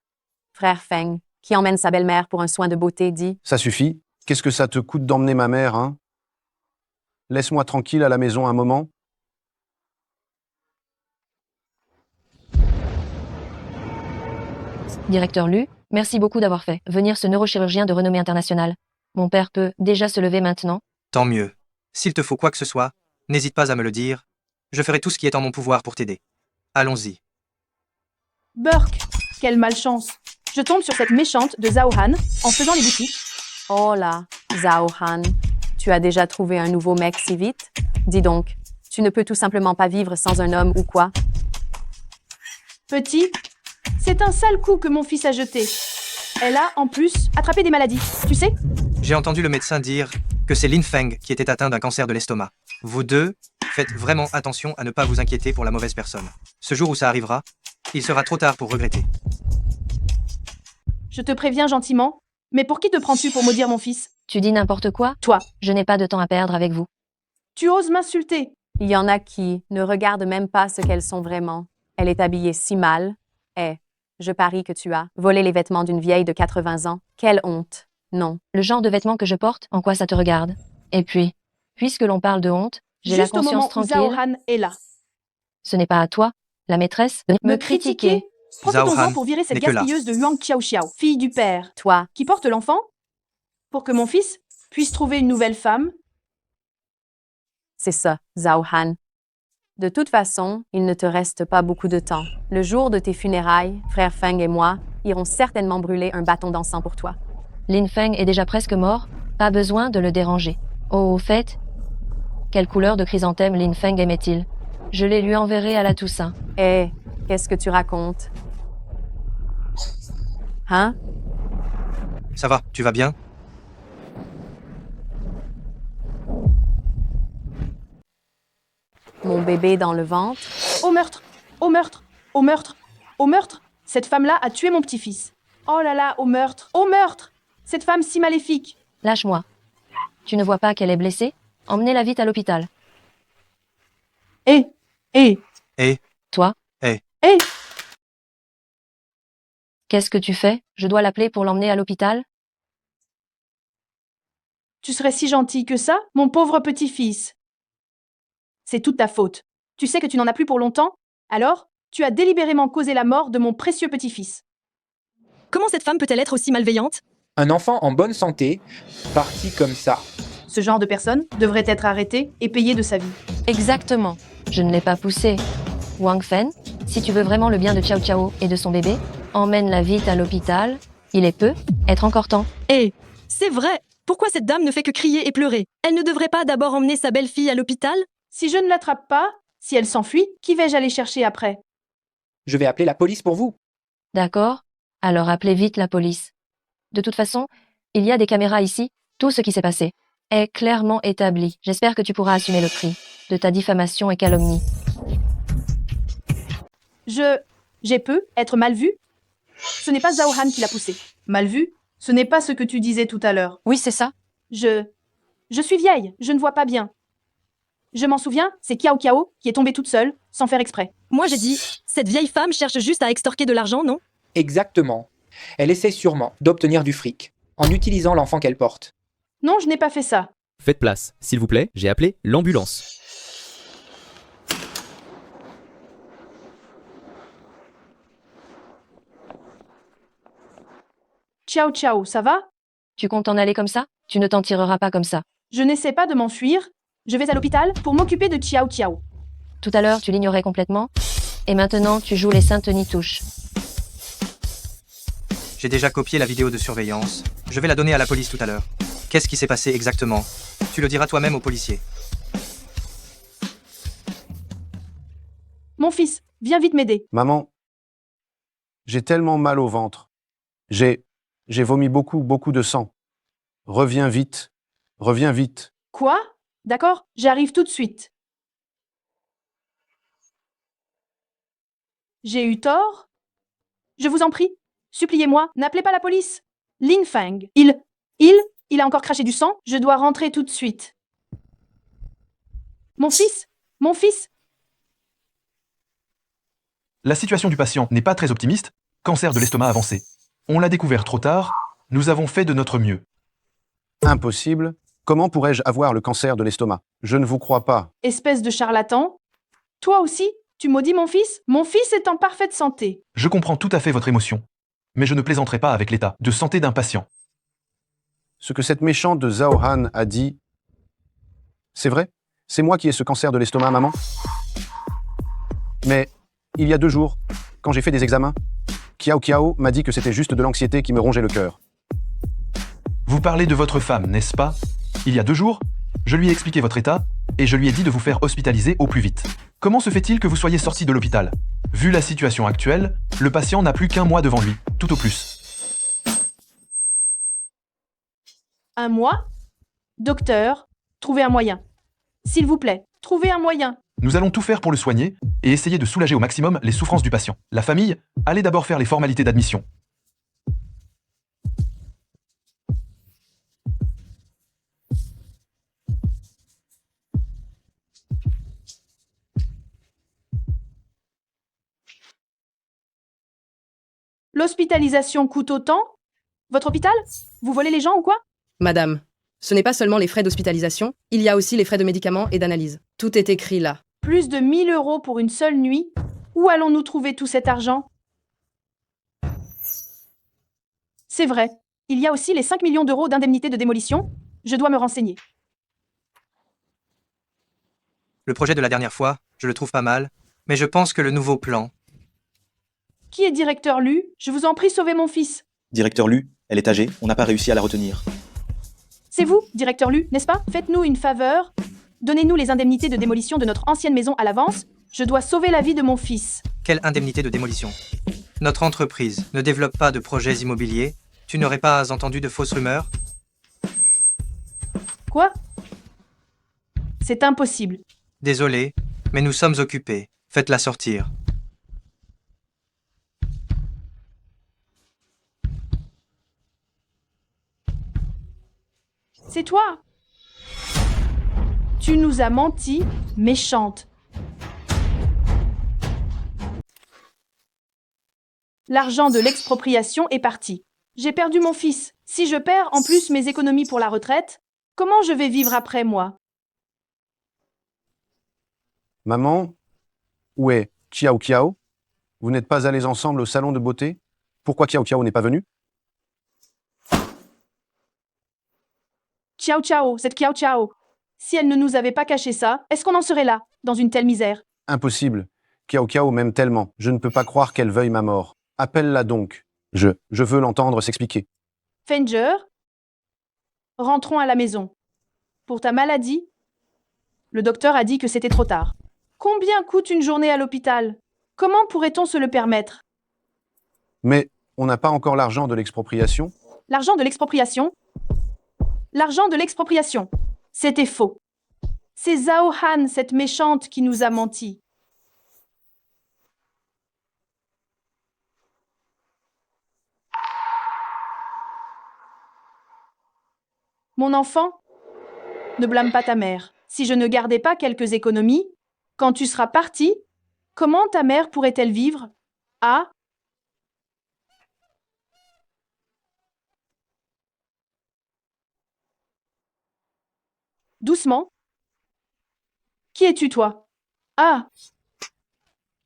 Frère Feng, qui emmène sa belle-mère pour un soin de beauté, dit... Ça suffit. Qu'est-ce que ça te coûte d'emmener ma mère, hein? Laisse-moi tranquille à la maison un moment. Directeur Lu, merci beaucoup d'avoir fait venir ce neurochirurgien de renommée internationale. Mon père peut déjà se lever maintenant. Tant mieux. S'il te faut quoi que ce soit, n'hésite pas à me le dire. Je ferai tout ce qui est en mon pouvoir pour t'aider. Allons-y. Burke, quelle malchance. Je tombe sur cette méchante de Zhao Han en faisant les boutiques. Oh là, Zhao Han, tu as déjà trouvé un nouveau mec si vite? Dis donc, tu ne peux tout simplement pas vivre sans un homme ou quoi? Petit, c'est un sale coup que mon fils a jeté. Elle a, en plus, attrapé des maladies, tu sais? J'ai entendu le médecin dire que c'est Lin Feng qui était atteint d'un cancer de l'estomac. Vous deux, faites vraiment attention à ne pas vous inquiéter pour la mauvaise personne. Ce jour où ça arrivera, il sera trop tard pour regretter. Je te préviens gentiment, mais pour qui te prends-tu pour maudire mon fils? Tu dis n'importe quoi? Toi. Je n'ai pas de temps à perdre avec vous. Tu oses m'insulter? Il y en a qui ne regardent même pas ce qu'elles sont vraiment. Elle est habillée si mal. Je parie que tu as volé les vêtements d'une vieille de 80 ans. Quelle honte. Non. Le genre de vêtements que je porte, en quoi ça te regarde? Et puis, puisque l'on parle de honte, j'ai la Juste au moment conscience où tranquille. Zhao Han est là. Ce n'est pas à toi, la maîtresse, de me critiquer. Profitons-en pour virer cette gaspilleuse de Huang Xiaoxiao, fille du père. Toi. Qui porte l'enfant? Pour que mon fils puisse trouver une nouvelle femme? C'est ça, Zhao Han. De toute façon, il ne te reste pas beaucoup de temps. Le jour de tes funérailles, frère Feng et moi irons certainement brûler un bâton d'encens pour toi. Lin Feng est déjà presque mort, pas besoin de le déranger. Oh, au fait, quelle couleur de chrysanthème Lin Feng aimait-il? Je les lui enverrai à la Toussaint. Qu'est-ce que tu racontes? Hein? Ça va, tu vas bien? Mon bébé dans le ventre? Au meurtre! Au meurtre! Au meurtre! Au meurtre! Cette femme-là a tué mon petit-fils. Oh là là, au meurtre! Au meurtre! Cette femme si maléfique! Lâche-moi. Tu ne vois pas qu'elle est blessée? Emmenez-la vite à l'hôpital. Toi? Qu'est-ce que tu fais? Je dois l'appeler pour l'emmener à l'hôpital? Tu serais si gentil que ça, mon pauvre petit-fils. C'est toute ta faute. Tu sais que tu n'en as plus pour longtemps? Alors, tu as délibérément causé la mort de mon précieux petit-fils. Comment cette femme peut-elle être aussi malveillante? Un enfant en bonne santé, parti comme ça. Ce genre de personne devrait être arrêté et payé de sa vie. Exactement. Je ne l'ai pas poussé. Wang Fen, si tu veux vraiment le bien de Ciao Ciao et de son bébé, emmène-la vite à l'hôpital. Il est peu, être encore temps. C'est vrai. Pourquoi cette dame ne fait que crier et pleurer? Elle ne devrait pas d'abord emmener sa belle-fille à l'hôpital? Si je ne l'attrape pas, si elle s'enfuit, qui vais-je aller chercher après? Je vais appeler la police pour vous. D'accord. Alors appelez vite la police. De toute façon, il y a des caméras ici. Tout ce qui s'est passé est clairement établi. J'espère que tu pourras assumer le prix de ta diffamation et calomnie. J'ai peu être mal vu? Ce n'est pas Zhao Han qui l'a poussé. Mal vu? Ce n'est pas ce que tu disais tout à l'heure. Oui, c'est ça. Je suis vieille, je ne vois pas bien. Je m'en souviens, c'est Kiao Kiao qui est tombée toute seule, sans faire exprès. Moi j'ai dit, cette vieille femme cherche juste à extorquer de l'argent, non? Exactement. Elle essaie sûrement d'obtenir du fric, en utilisant l'enfant qu'elle porte. Non, je n'ai pas fait ça. Faites place, s'il vous plaît, j'ai appelé l'ambulance. Ciao Ciao, ça va? Tu comptes t'en aller comme ça? Tu ne t'en tireras pas comme ça. Je n'essaie pas de m'enfuir. Je vais à l'hôpital pour m'occuper de Ciao Ciao. Tout à l'heure, tu l'ignorais complètement. Et maintenant, tu joues les saintes nitouches. J'ai déjà copié la vidéo de surveillance. Je vais la donner à la police tout à l'heure. Qu'est-ce qui s'est passé exactement? Tu le diras toi-même aux policiers. Mon fils, viens vite m'aider. Maman, j'ai tellement mal au ventre. J'ai vomi beaucoup de sang. Reviens vite. Reviens vite. Quoi? D'accord, j'arrive tout de suite. J'ai eu tort? Je vous en prie, suppliez-moi, n'appelez pas la police. Lin Feng, il a encore craché du sang, je dois rentrer tout de suite. Mon fils, La situation du patient n'est pas très optimiste. Cancer de l'estomac avancé. On l'a découvert trop tard. Nous avons fait de notre mieux. Impossible. Comment pourrais-je avoir le cancer de l'estomac? Je ne vous crois pas. espèce de charlatan. Toi aussi, tu maudis mon fils? Mon fils est en parfaite santé. Je comprends tout à fait votre émotion. Mais je ne plaisanterai pas avec l'état de santé d'un patient. Ce que cette méchante de Zhao Han a dit... C'est vrai? C'est moi qui ai ce cancer de l'estomac, maman? Mais, il y a 2 jours, quand j'ai fait des examens, Kiao Kiao m'a dit que c'était juste de l'anxiété qui me rongeait le cœur. Vous parlez de votre femme, n'est-ce pas? Il y a 2 jours, je lui ai expliqué votre état et je lui ai dit de vous faire hospitaliser au plus vite. Comment se fait-il que vous soyez sorti de l'hôpital? Vu la situation actuelle, le patient n'a plus qu'1 mois devant lui, tout au plus. 1 mois? Docteur, trouvez un moyen. S'il vous plaît, trouvez un moyen. Nous allons tout faire pour le soigner et essayer de soulager au maximum les souffrances du patient. La famille, allez d'abord faire les formalités d'admission. L'hospitalisation coûte autant? Votre hôpital? Vous volez les gens ou quoi? Madame, ce n'est pas seulement les frais d'hospitalisation, il y a aussi les frais de médicaments et d'analyse. Tout est écrit là. Plus de 1 000 € pour une seule nuit? Où allons-nous trouver tout cet argent? C'est vrai. Il y a aussi les 5 millions d'euros d'indemnité de démolition? Je dois me renseigner. Le projet de la dernière fois, je le trouve pas mal, mais je pense que le nouveau plan... Qui est directeur Lu? Je vous en prie, sauvez mon fils. Directeur Lu, elle est âgée, on n'a pas réussi à la retenir. C'est vous, directeur Lu, n'est-ce pas? Faites-nous une faveur. Donnez-nous les indemnités de démolition de notre ancienne maison à l'avance. Je dois sauver la vie de mon fils. Quelle indemnité de démolition? Notre entreprise ne développe pas de projets immobiliers. Tu n'aurais pas entendu de fausses rumeurs? Quoi? C'est impossible. Désolé, mais nous sommes occupés. Faites-la sortir. C'est toi? Tu nous as menti, méchante. L'argent de l'expropriation est parti. J'ai perdu mon fils. Si je perds en plus mes économies pour la retraite, comment je vais vivre après moi? Maman, où est Kiao Kiao? Vous n'êtes pas allés ensemble au salon de beauté? Pourquoi Kiao Kiao n'est pas venu? Ciao Ciao, cette Kiao Ciao. Si elle ne nous avait pas caché ça, est-ce qu'on en serait là, dans une telle misère? Impossible. Kiao Kiao m'aime tellement. Je ne peux pas croire qu'elle veuille ma mort. Appelle-la donc. Je veux l'entendre s'expliquer. Fenger, rentrons à la maison. Pour ta maladie, le docteur a dit que c'était trop tard. Combien coûte une journée à l'hôpital? Comment pourrait-on se le permettre? Mais on n'a pas encore l'argent de l'expropriation? L'argent de l'expropriation? L'argent de l'expropriation. C'était faux. C'est Zhao Han, cette méchante, qui nous a menti. Mon enfant, ne blâme pas ta mère. Si je ne gardais pas quelques économies, quand tu seras parti, comment ta mère pourrait-elle vivre? Ah, doucement. Qui es-tu, toi? Ah,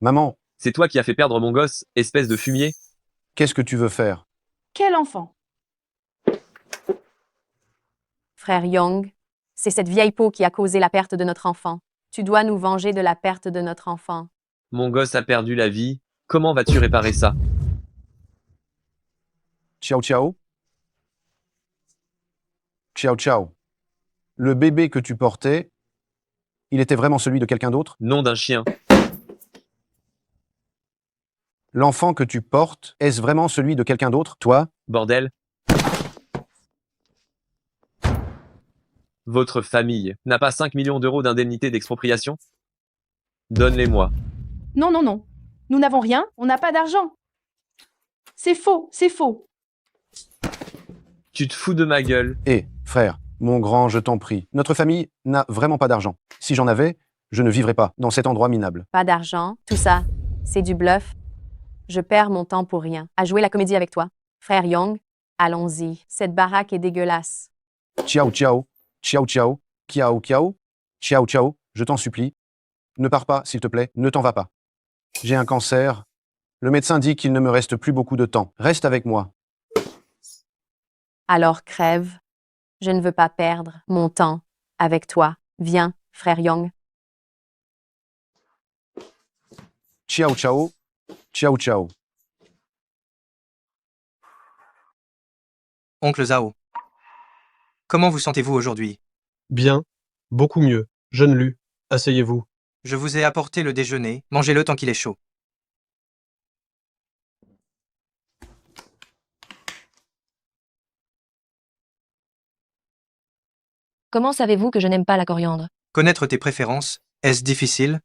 Maman, C'est toi qui as fait perdre mon gosse, espèce de fumier. qu'est-ce que tu veux faire? quel enfant? Frère Young, c'est cette vieille peau qui a causé la perte de notre enfant. Tu dois nous venger de la perte de notre enfant. Mon gosse a perdu la vie. Comment vas-tu réparer ça? Ciao ciao? Ciao ciao. Le bébé que tu portais, il était vraiment celui de quelqu'un d'autre? Nom d'un chien. L'enfant que tu portes, est-ce vraiment celui de quelqu'un d'autre, toi? Bordel. Votre famille n'a pas 5 millions d'euros d'indemnité d'expropriation? Donne-les-moi. Non, non, non. Nous n'avons rien, on n'a pas d'argent. C'est faux, c'est faux. Tu te fous de ma gueule. Hé, frère, mon grand, je t'en prie. Notre famille n'a vraiment pas d'argent. Si j'en avais, je ne vivrais pas dans cet endroit minable. Pas d'argent, tout ça, c'est du bluff. Je perds mon temps pour rien. À jouer la comédie avec toi. Frère Young, allons-y. Cette baraque est dégueulasse. Ciao ciao. Ciao ciao. Kiao kiao. Ciao ciao. Je t'en supplie. Ne pars pas, s'il te plaît. Ne t'en vas pas. J'ai un cancer. Le médecin dit qu'il ne me reste plus beaucoup de temps. Reste avec moi. Alors crève. Je ne veux pas perdre mon temps avec toi. Viens, frère Young. Ciao ciao. Ciao ciao. Oncle Zhao. Comment vous sentez-vous aujourd'hui? Bien, beaucoup mieux. Jeune Lu, asseyez-vous. Je vous ai apporté le déjeuner, mangez-le tant qu'il est chaud. Comment savez-vous que je n'aime pas la coriandre? Connaître tes préférences, est-ce difficile?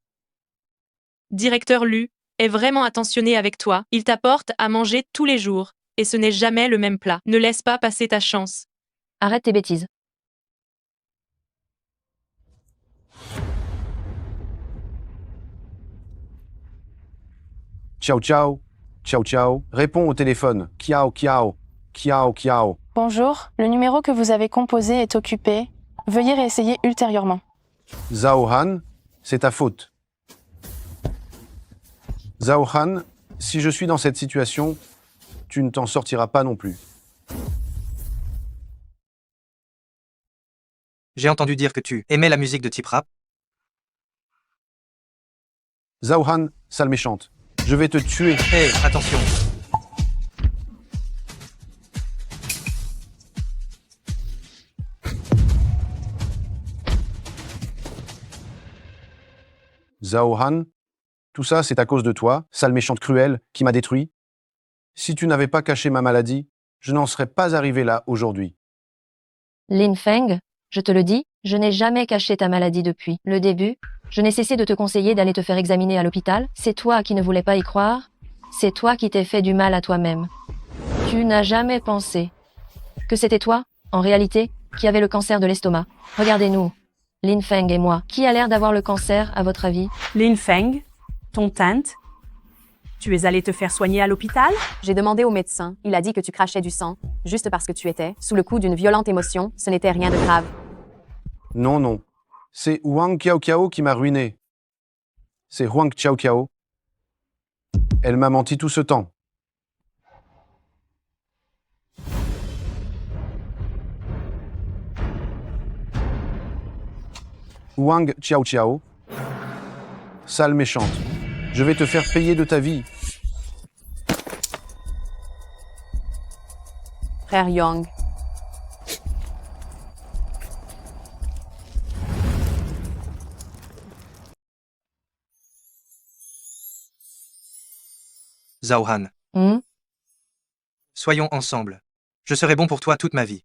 Directeur Lu est vraiment attentionné avec toi. Il t'apporte à manger tous les jours. Et ce n'est jamais le même plat. Ne laisse pas passer ta chance. Arrête tes bêtises. Ciao ciao. Ciao ciao. Réponds au téléphone. Kiao kiao. Kiao kiao. Bonjour, le numéro que vous avez composé est occupé. Veuillez réessayer ultérieurement. Zhao Han, c'est ta faute. Zhao Han, si je suis dans cette situation, tu ne t'en sortiras pas non plus. J'ai entendu dire que tu aimais la musique de type rap. Zhao Han, sale méchante. Je vais te tuer. Hé, attention. Zhao Han, tout ça, c'est à cause de toi, sale méchante cruelle, qui m'a détruit. Si tu n'avais pas caché ma maladie, je n'en serais pas arrivé là aujourd'hui. Lin Feng, je te le dis, je n'ai jamais caché ta maladie depuis le début. Je n'ai cessé de te conseiller d'aller te faire examiner à l'hôpital. C'est toi qui ne voulais pas y croire. C'est toi qui t'es fait du mal à toi-même. Tu n'as jamais pensé que c'était toi, en réalité, qui avait le cancer de l'estomac. Regardez-nous, Lin Feng et moi. Qui a l'air d'avoir le cancer, à votre avis? Lin Feng, ton tante, tu es allé te faire soigner à l'hôpital? J'ai demandé au médecin. Il a dit que tu crachais du sang, juste parce que tu étais sous le coup d'une violente émotion. Ce n'était rien de grave. Non, non. C'est Huang Kiao Kiao qui m'a ruiné. C'est Huang Kiao Kiao. Elle m'a menti tout ce temps. Huang Chiao Chiao. Sale méchante. Je vais te faire payer de ta vie. Frère Young. Zhao Han. Hmm? Soyons ensemble. Je serai bon pour toi toute ma vie.